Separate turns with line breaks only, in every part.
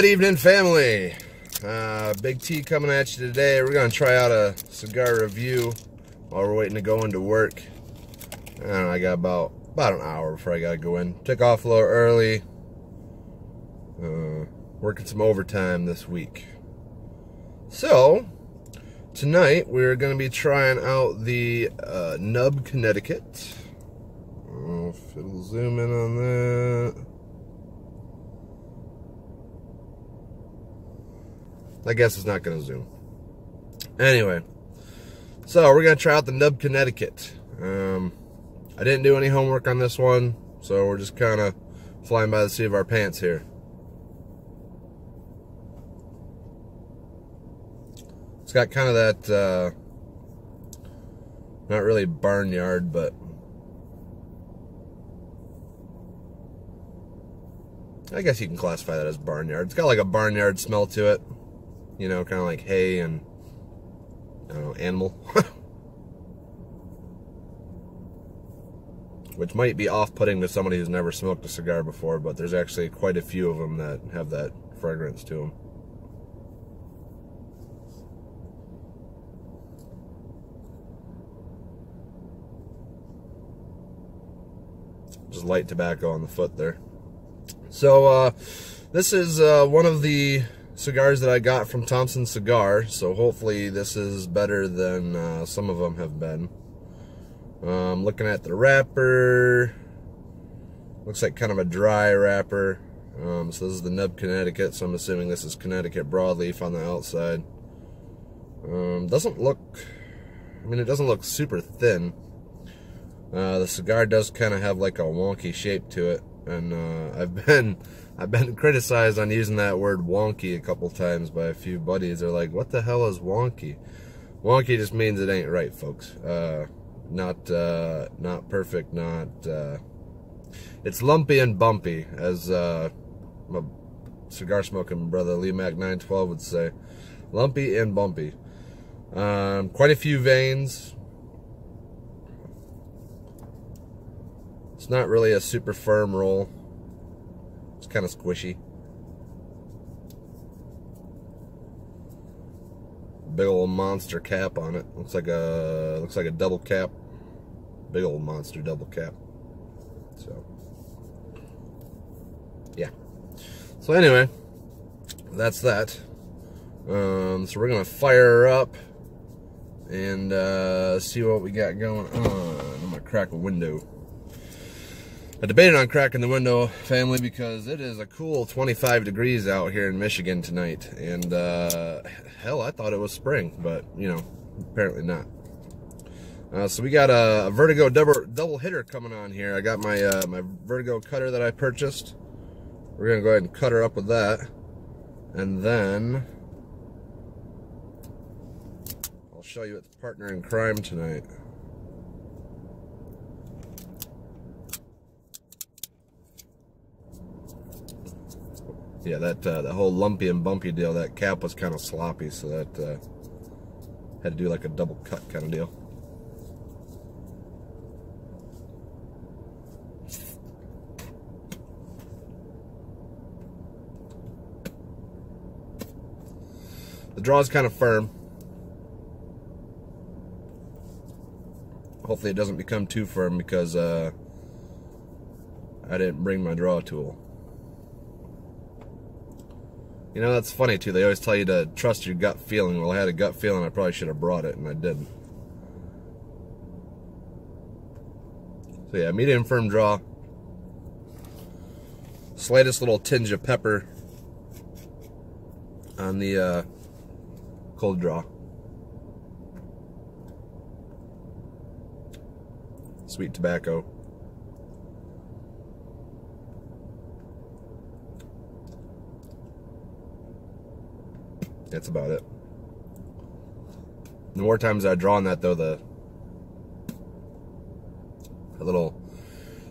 Good evening, family. Big T coming at you today. We're going to try out a cigar review while we're waiting to go into work. I don't know, I got about an hour before I got to go in. Took off a little early. Working some overtime this week. So, tonight we're going to be trying out the NUB Connecticut. I don't know if it'll zoom in on that. I guess it's not going to zoom. Anyway, so we're going to try out the NUB Connecticut. I didn't do any homework on this one, so we're just kind of flying by the seat of our pants here. It's got kind of that, not really barnyard, but I guess you can classify that as barnyard. It's got like a barnyard smell to it. You know, kind of like hay and, I don't know, animal. Which might be off-putting to somebody who's never smoked a cigar before, but there's actually quite a few of them that have that fragrance to them. Just light tobacco on the foot there. So, this is one of the cigars that I got from Thompson Cigar, so hopefully this is better than some of them have been. Looking at the wrapper, looks like kind of a dry wrapper. So this is the NUB Connecticut, so I'm assuming this is Connecticut broadleaf on the outside. Doesn't look, I mean, it doesn't look super thin. The cigar does kind of have like a wonky shape to it, and I've been criticized on using that word wonky a couple times by a few buddies. They're like, what the hell is wonky? Wonky just means it ain't right, folks. Not perfect, it's lumpy and bumpy, as my cigar smoking brother Lee Mac 912 would say. Lumpy and bumpy. Quite a few veins. It's not really a super firm roll. It's kind of squishy. Big old monster cap on it. Looks like a double cap. Big old monster double cap. So yeah. So anyway, that's that. So we're gonna fire her up and see what we got going on. I'm gonna crack a window. I debated on cracking the window, family, because it is a cool 25 degrees out here in Michigan tonight. And, hell, I thought it was spring, but, you know, apparently not. So we got a Vertigo double hitter coming on here. I got my, my Vertigo cutter that I purchased. We're going to go ahead and cut her up with that. And then I'll show you its partner in crime tonight. Yeah, that whole lumpy and bumpy deal, that cap was kind of sloppy, so that had to do like a double cut kind of deal. The draw is kind of firm. Hopefully it doesn't become too firm because I didn't bring my draw tool. You know, that's funny too. They always tell you to trust your gut feeling. Well, I had a gut feeling I probably should have brought it, and I didn't. So yeah, medium firm draw. Slightest little tinge of pepper on the cold draw. Sweet tobacco. That's about it. The more times I draw on that, though, the little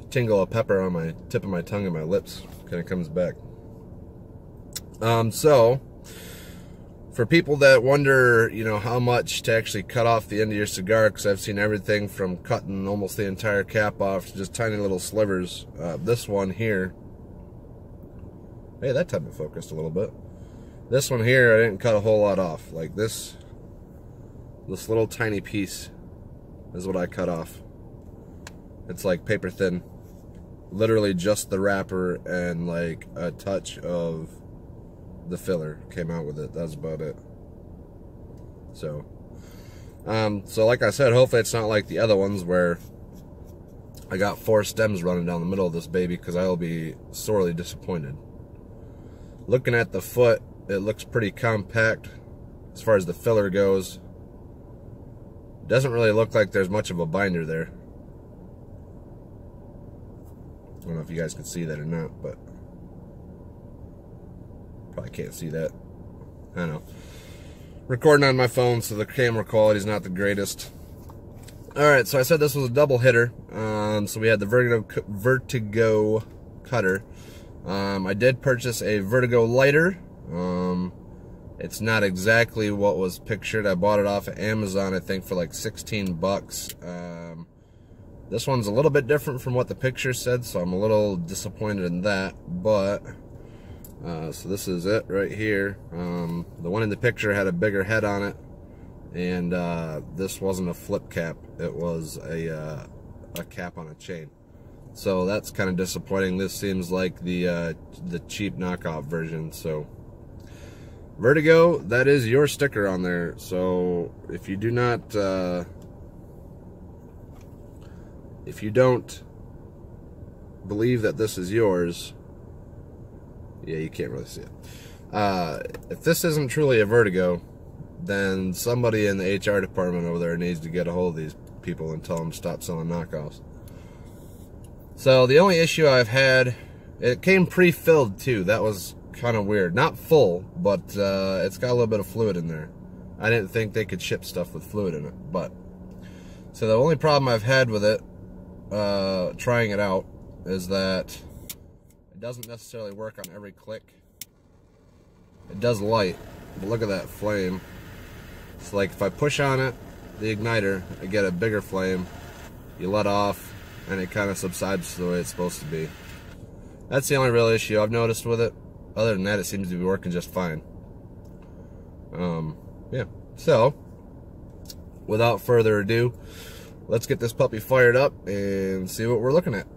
tingle of pepper on my tip of my tongue and my lips kind of comes back. So, for people that wonder, you know, how much to actually cut off the end of your cigar, because I've seen everything from cutting almost the entire cap off to just tiny little slivers. This one here, hey, that time it focused a little bit. This one here, I didn't cut a whole lot off. Like this little tiny piece is what I cut off. It's like paper thin. Literally just the wrapper and like a touch of the filler came out with it. That's about it. So like I said, hopefully it's not like the other ones where I got 4 stems running down the middle of this baby, because I will be sorely disappointed. Looking at the foot, it looks pretty compact as far as the filler goes. It doesn't really look like there's much of a binder there. I don't know if you guys can see that or not, but probably can't see that. I don't know. Recording on my phone, so the camera quality is not the greatest. Alright, so I said this was a double hitter. So we had the Vertigo cutter. I did purchase a Vertigo lighter. It's not exactly what was pictured. I bought it off of Amazon, I think, for like 16 bucks. This one's a little bit different from what the picture said, so I'm a little disappointed in that. But so this is it right here. The one in the picture had a bigger head on it, and this wasn't a flip cap. It was a cap on a chain. So that's kind of disappointing. This seems like the cheap knockoff version. So Vertigo, that is your sticker on there. So if you do not, if you don't believe that this is yours, yeah, you can't really see it. If this isn't truly a Vertigo, then somebody in the HR department over there needs to get a hold of these people and tell them to stop selling knockoffs. So the only issue I've had, it came pre-filled too. That was kind of weird. Not full, but it's got a little bit of fluid in there. I didn't think they could ship stuff with fluid in it. But so the only problem I've had with it, trying it out, is that it doesn't necessarily work on every click. It does light, but look at that flame. It's like if I push on it, the igniter, I get a bigger flame. You let off, and it kind of subsides the way it's supposed to be. That's the only real issue I've noticed with it. Other than that, it seems to be working just fine. Yeah. So, without further ado, let's get this puppy fired up and see what we're looking at.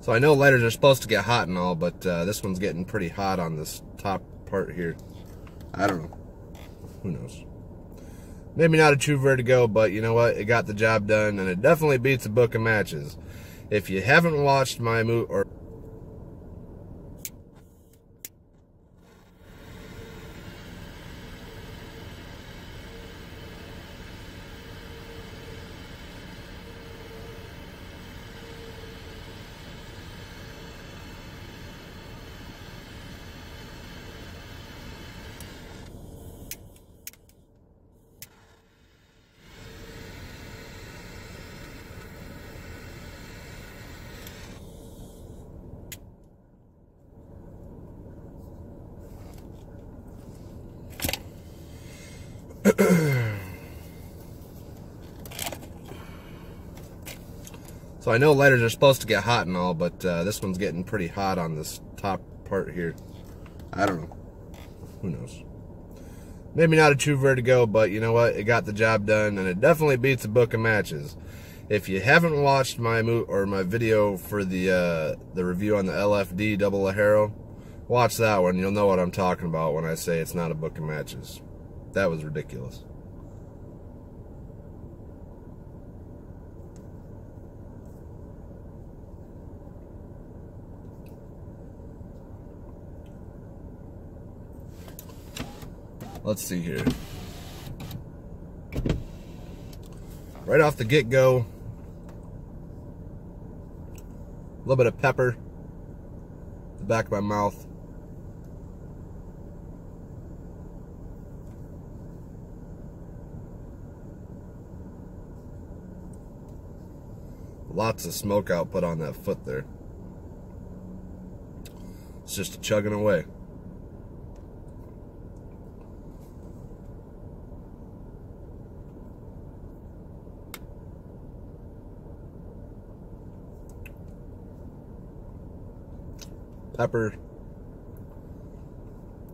So I know lighters are supposed to get hot and all, but this one's getting pretty hot on this top part here. I don't know. Who knows? Maybe not a true Vertigo, but you know what? It got the job done, and it definitely beats a book of matches. If you haven't watched my movie, or so I know lighters are supposed to get hot and all, but this one's getting pretty hot on this top part here. I don't know. Who knows? Maybe not a true Vertigo, but you know what? It got the job done, and it definitely beats a book of matches. If you haven't watched my my video for the review on the LFD double Lajero, watch that one. You'll know what I'm talking about when I say it's not a book of matches. That was ridiculous. let's see here. Right off the get-go, a little bit of pepper, the back of my mouth. Lots of smoke output on that foot there. It's just chugging away. Pepper.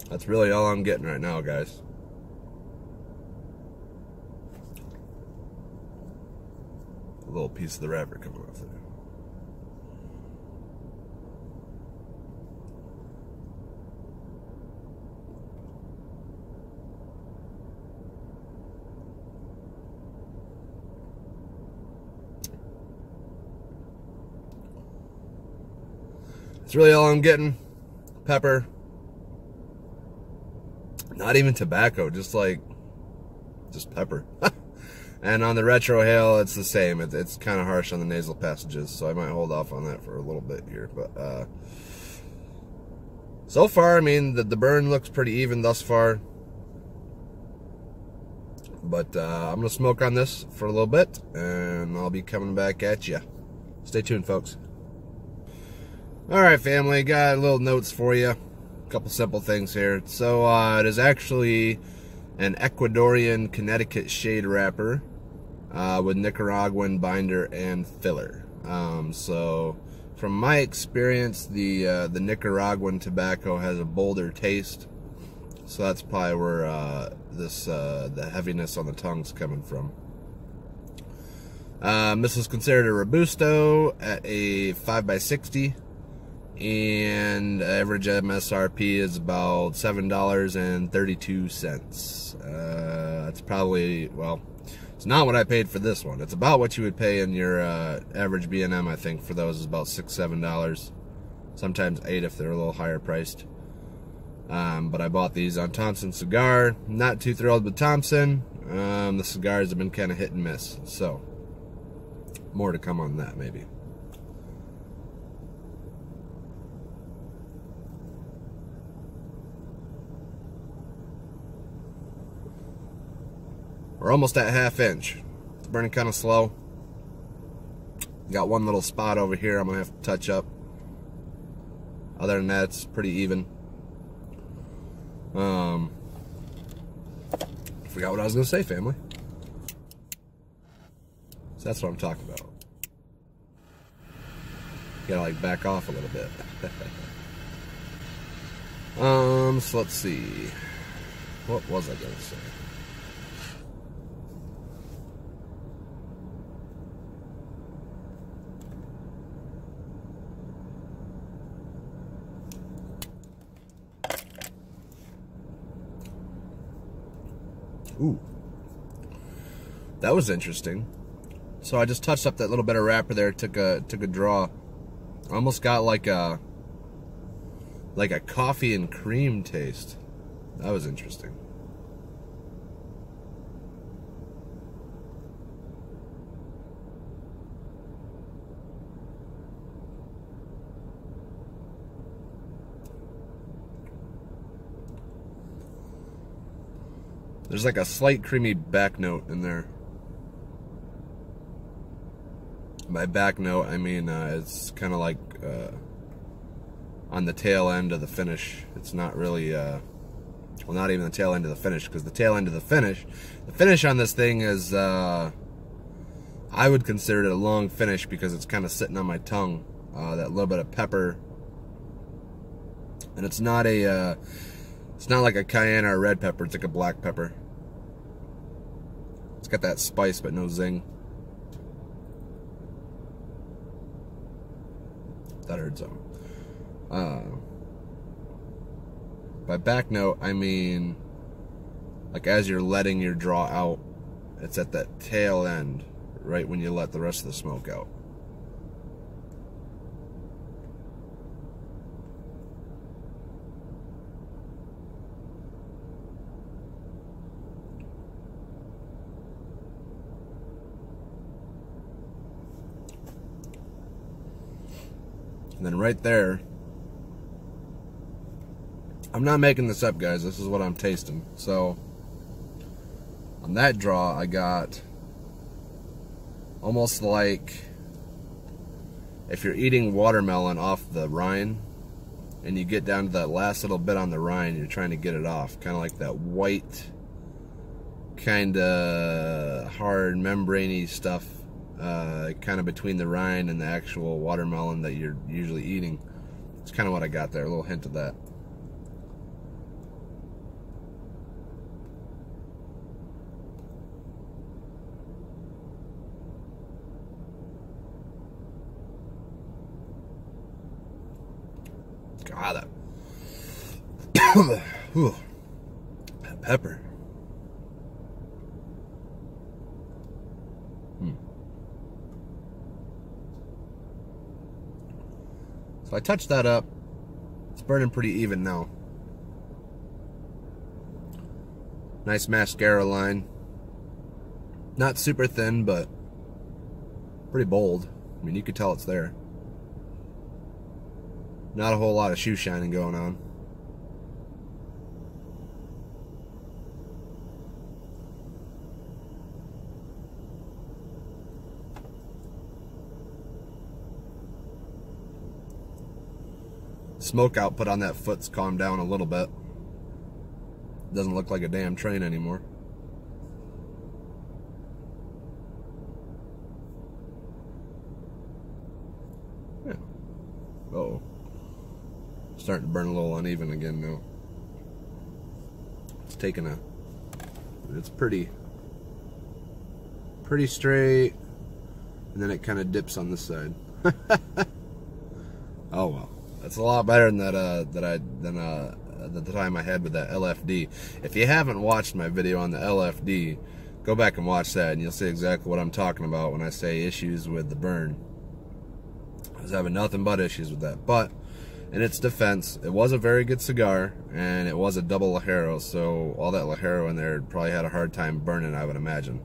That's really all I'm getting right now, guys. A little piece of the wrapper coming off there. That's really all I'm getting. Pepper. Not even tobacco, just pepper. And on the retro hail, it's the same. It's kind of harsh on the nasal passages, so I might hold off on that for a little bit here. But so far, I mean, the burn looks pretty even thus far. But I'm going to smoke on this for a little bit, and I'll be coming back at you. Stay tuned, folks. Alright, family, got little notes for you. A couple simple things here. So, it is actually an Ecuadorian Connecticut shade wrapper with Nicaraguan binder and filler. So, from my experience, the Nicaraguan tobacco has a bolder taste. So that's probably where the heaviness on the tongue's coming from. This is considered a Robusto at a 5x60. And average MSRP is about $7.32. That's probably, well, it's not what I paid for this one. It's about what you would pay in your average B&M, I think, for those is about $6, $7. Sometimes $8 if they're a little higher priced. But I bought these on Thompson Cigar. Not too thrilled with Thompson. The cigars have been kind of hit and miss. So, more to come on that, maybe. We're almost at ½ inch. It's burning kind of slow. Got one little spot over here I'm going to have to touch up. Other than that, it's pretty even. Forgot what I was going to say, family. So that's what I'm talking about. Gotta like back off a little bit. So let's see. What was I going to say? Ooh, that was interesting. So I just touched up that little bit of wrapper there. Took a draw. Almost got like a coffee and cream taste. That was interesting. There's like a slight creamy back note in there. By back note, I mean it's kind of like on the tail end of the finish. It's not really, well, not even the tail end of the finish, because the tail end of the finish on this thing is, I would consider it a long finish because it's kind of sitting on my tongue. That little bit of pepper, and it's not like a cayenne or a red pepper. It's like a black pepper. It's got that spice but no zing. That heard something. By back note, I mean like as you're letting your draw out, it's at that tail end, right when you let the rest of the smoke out. And then right there, I'm not making this up, guys. This is what I'm tasting. So on that draw, I got almost like if you're eating watermelon off the rind and you get down to that last little bit on the rind, you're trying to get it off. Kind of like that white, kind of hard, membraney stuff, kind of between the rind and the actual watermelon that you're usually eating. It's kind of what I got there, a little hint of that. God, that pepper. So I touched that up. It's burning pretty even now. Nice mascara line. Not super thin, but pretty bold. I mean, you could tell it's there. Not a whole lot of shoe shining going on. Smoke output on that foot's calmed down a little bit. Doesn't look like a damn train anymore. Yeah. Uh-oh. Starting to burn a little uneven again now. It's taking a... It's pretty straight, and then it kind of dips on this side. Oh well. That's a lot better than the time I had with that LFD. If you haven't watched my video on the LFD, go back and watch that, and you'll see exactly what I'm talking about when I say issues with the burn. I was having nothing but issues with that. But in its defense, it was a very good cigar, and it was a double Ligero, so all that Ligero in there probably had a hard time burning, I would imagine.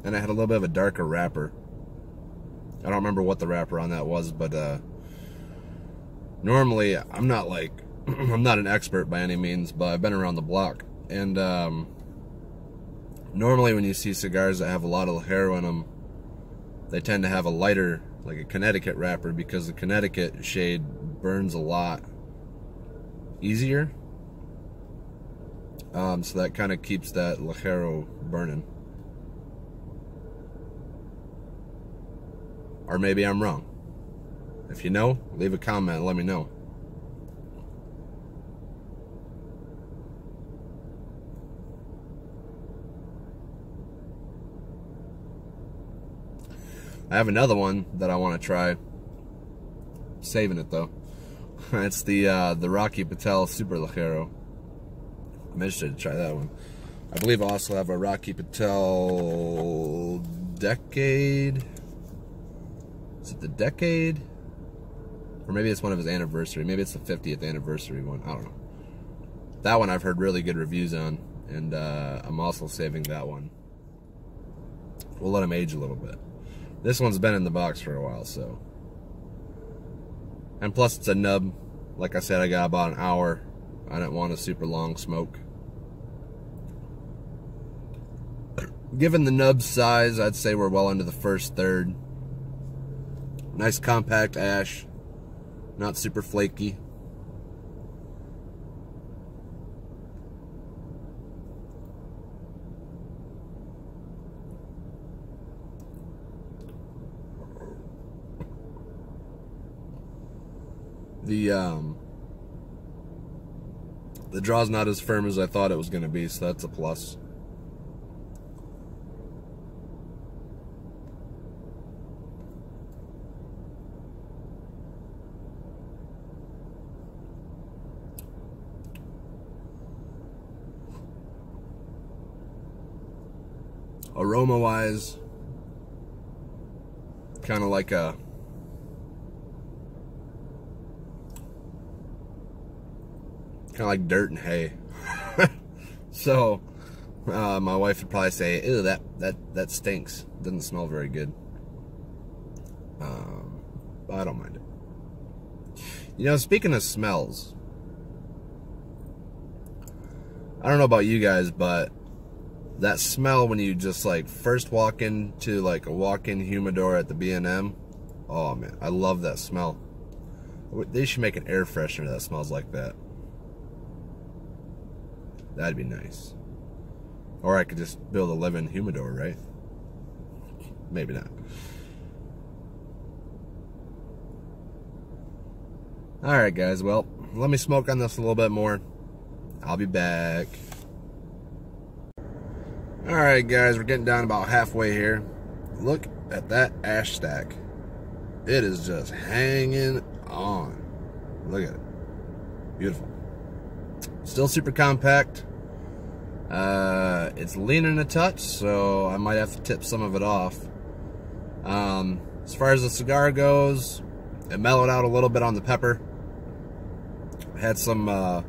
And I had a little bit of a darker wrapper. I don't remember what the wrapper on that was, but normally I'm not like I'm not an expert by any means, but I've been around the block, and normally when you see cigars that have a lot of Ligero in them, they tend to have a lighter, like a Connecticut wrapper, because the Connecticut shade burns a lot easier, so that kind of keeps that Ligero burning. Or maybe I'm wrong. If you know, leave a comment and let me know. I have another one that I want to try. Saving it though. It's the Rocky Patel Super Ligero. I'm interested to try that one. I believe I also have a Rocky Patel Decade. Is it the Decade? Or maybe it's one of his anniversary. Maybe it's the 50th anniversary one. I don't know. That one I've heard really good reviews on, and I'm also saving that one. We'll let him age a little bit. This one's been in the box for a while, so. And plus it's a nub. Like I said, I got about an hour. I didn't want a super long smoke. Given the nub size, I'd say we're well into the first third. Nice compact ash, not super flaky. The draw's not as firm as I thought it was going to be, so that's a plus. Aroma wise, kind of like a dirt and hay. So My wife would probably say, ew, that stinks. Doesn't smell very good. But I don't mind it. You know, speaking of smells, I don't know about you guys, but that smell when you just like first walk into like a walk-in humidor at the B&M, oh man, I love that smell. They should make an air freshener that smells like that. That'd be nice. Or I could just build a live-in humidor, right? Maybe not. Alright guys, well, let me smoke on this a little bit more. I'll be back. Alright guys, we're getting down about halfway here. Look at that ash stack. It is just hanging on. Look at it. Beautiful. Still super compact. It's leaning a touch, so I might have to tip some of it off. As far as the cigar goes, it mellowed out a little bit on the pepper. Had some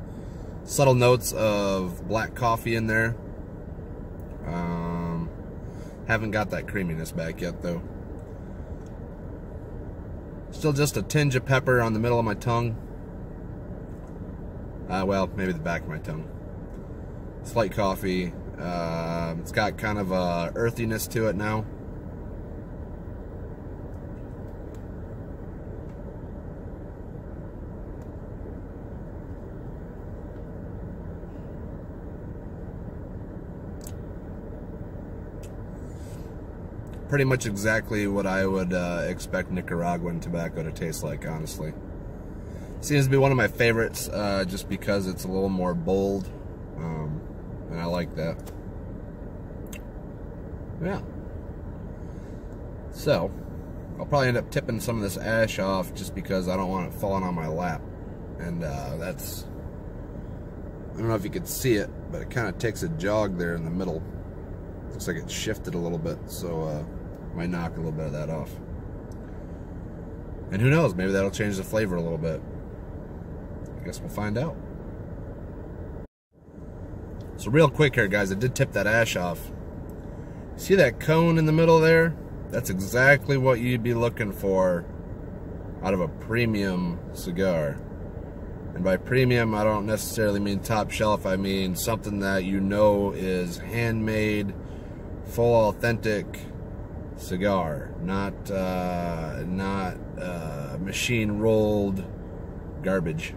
subtle notes of black coffee in there. Haven't got that creaminess back yet though. Still just a tinge of pepper on the middle of my tongue. Well, maybe the back of my tongue. Slight coffee. It's got kind of a earthiness to it now. Pretty much exactly what I would expect Nicaraguan tobacco to taste like, honestly. Seems to be one of my favorites, just because it's a little more bold, and I like that. Yeah. So, I'll probably end up tipping some of this ash off just because I don't want it falling on my lap. And that's, I don't know if you can see it, but it kind of takes a jog there in the middle. Looks like it shifted a little bit, so might knock a little bit of that off. And who knows, maybe that'll change the flavor a little bit. I guess we'll find out. So real quick here, guys, I did tip that ash off. See that cone in the middle there? That's exactly what you'd be looking for out of a premium cigar. And by premium, I don't necessarily mean top shelf. I mean something that you know is handmade, full authentic cigar, not machine rolled garbage.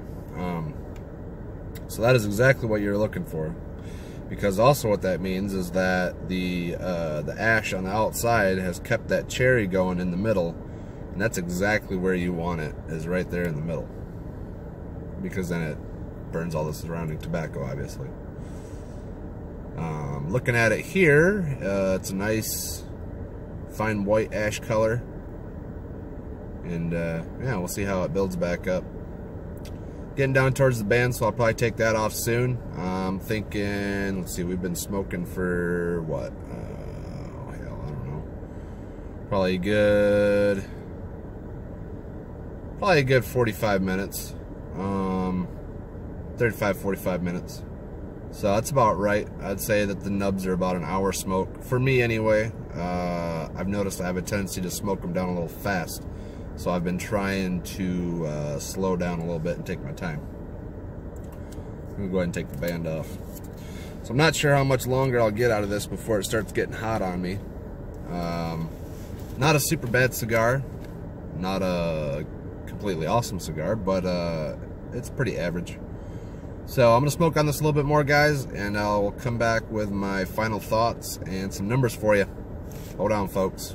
So that is exactly what you're looking for, because also what that means is that the ash on the outside has kept that cherry going in the middle, and that's exactly where you want it, is right there in the middle, because then it burns all the surrounding tobacco, obviously. Looking at it here, it's a nice fine white ash color, and yeah, we'll see how it builds back up. Getting down towards the band, so I'll probably take that off soon. I'm thinking, let's see, we've been smoking for what? Oh hell, I don't know. Probably a good 45 minutes. 35, 45 minutes. So that's about right. I'd say that the nubs are about an hour smoke. For me anyway. I've noticed I have a tendency to smoke them down a little fast. So I've been trying to slow down a little bit and take my time. I'm going to go ahead and take the band off. So I'm not sure how much longer I'll get out of this before it starts getting hot on me. Not a super bad cigar. Not a completely awesome cigar, but it's pretty average. So I'm going to smoke on this a little bit more, guys, and I'll come back with my final thoughts and some numbers for you. Hold on, folks.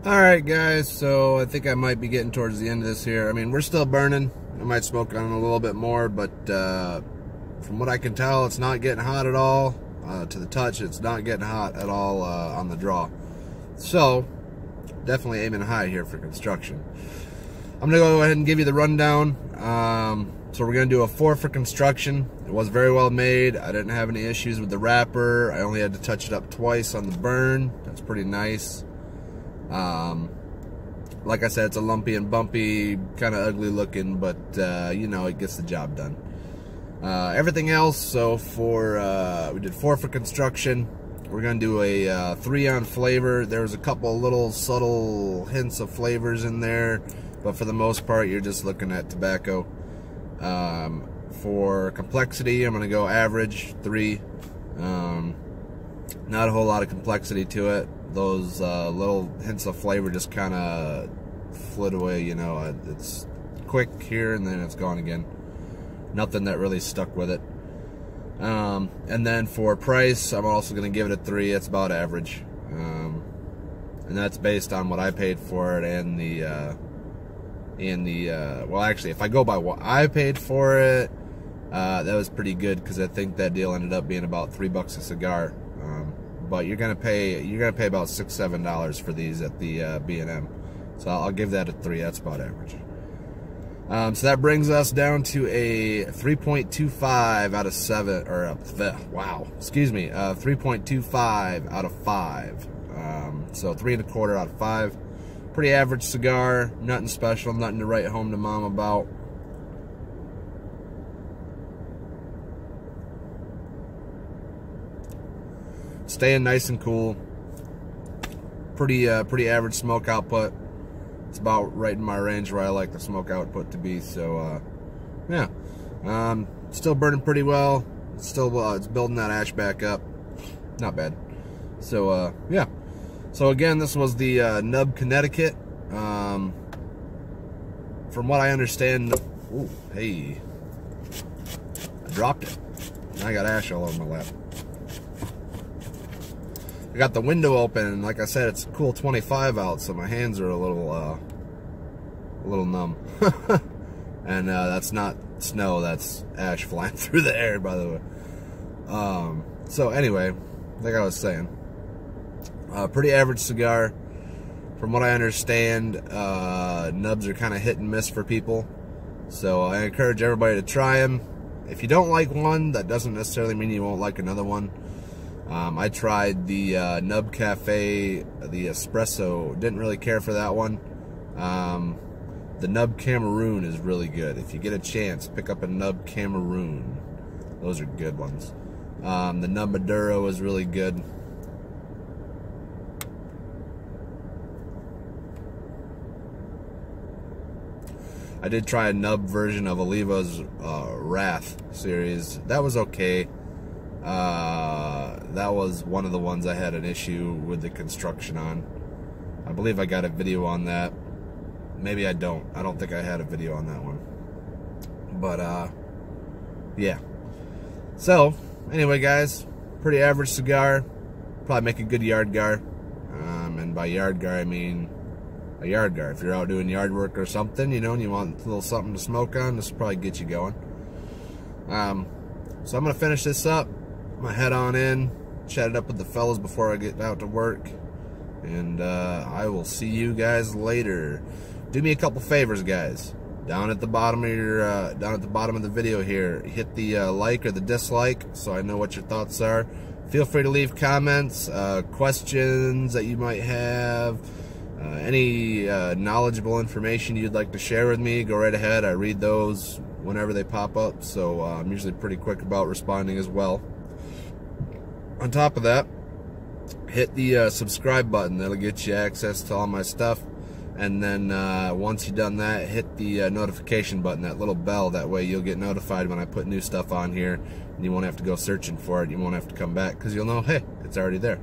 Alright, guys, so I think I might be getting towards the end of this here. I mean, we're still burning. I might smoke on a little bit more, but from what I can tell, it's not getting hot at all. To the touch, it's not getting hot at all on the draw. So, definitely aiming high here for construction. I'm going to go ahead and give you the rundown. So we're going to do a 4 for construction. It was very well made. I didn't have any issues with the wrapper. I only had to touch it up twice on the burn. That's pretty nice. Like I said, it's a lumpy and bumpy, kind of ugly looking, but you know, it gets the job done. Everything else, so for we did 4 for construction. We're gonna do a 3 on flavor. There's a couple little subtle hints of flavors in there, but for the most part, you're just looking at tobacco. For complexity, I'm gonna go average 3. Not a whole lot of complexity to it. Those little hints of flavor just kind of flit away, you know. It's quick here and then it's gone again. Nothing that really stuck with it. And then for price, I'm also going to give it a 3. It's about average. And that's based on what I paid for it and well, actually, if I go by what I paid for it, that was pretty good, because I think that deal ended up being about $3 a cigar. But you're gonna pay about $6-7 for these at the B&M. So I'll give that a 3. That's about average. So that brings us down to a 3.25 out of 7, or wow, excuse me, 3.25 out of 5. So 3 1/4 out of 5. Pretty average cigar, nothing special, nothing to write home to mom about. Staying nice and cool. Pretty average smoke output. It's about right in my range where I like the smoke output to be. So yeah, still burning pretty well. It's still it's building that ash back up. Not bad. So yeah. So again, this was the NUB Connecticut. From what I understand, ooh, hey, I dropped it. I got ash all over my lap. I got the window open, and like I said, it's a cool 25 out, so my hands are a little numb. And that's not snow, that's ash flying through the air, by the way. So anyway, like I was saying, pretty average cigar. From what I understand, nubs are kind of hit and miss for people, so I encourage everybody to try them. If you don't like one, that doesn't necessarily mean you won't like another one. I tried the NUB Cafe, the espresso. Didn't really care for that one. The NUB Cameroon is really good. If you get a chance, pick up a NUB Cameroon. Those are good ones. The NUB Maduro is really good. I did try a NUB version of Oliva's Wrath series. That was okay. That was one of the ones I had an issue with the construction on. I believe I got a video on that. Maybe I don't. I don't think I had a video on that one. But, yeah. So, anyway, guys, pretty average cigar. Probably make a good yard gar. And by yard gar, I mean a yard gar. If you're out doing yard work or something, you know, and you want a little something to smoke on, this will probably get you going. So I'm going to finish this up. I'm going to head on in, chat it up with the fellas before I get out to work. And I will see you guys later. Do me a couple favors, guys. Down at the bottom of your, down at the bottom of the video here, hit the like or the dislike, so I know what your thoughts are. Feel free to leave comments, questions that you might have, any knowledgeable information you'd like to share with me. Go right ahead. I read those whenever they pop up, so I'm usually pretty quick about responding as well. On top of that, hit the subscribe button. That'll get you access to all my stuff. And then once you've done that, hit the notification button, that little bell. That way you'll get notified when I put new stuff on here, and you won't have to go searching for it. You won't have to come back, because you'll know, hey, it's already there.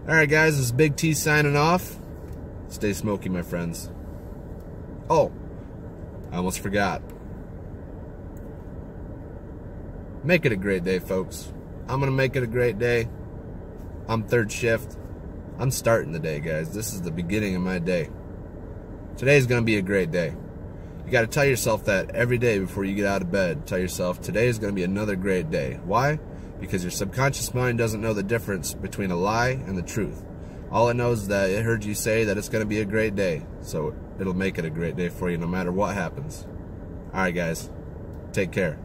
Alright guys, this is Big T signing off. Stay smoky, my friends. Oh, I almost forgot. Make it a great day, folks. I'm going to make it a great day. I'm third shift. I'm starting the day, guys. This is the beginning of my day. Today's going to be a great day. You got to tell yourself that every day before you get out of bed. Tell yourself, today is going to be another great day. Why? Because your subconscious mind doesn't know the difference between a lie and the truth. All it knows is that it heard you say that it's going to be a great day. So it'll make it a great day for you no matter what happens. Alright guys, take care.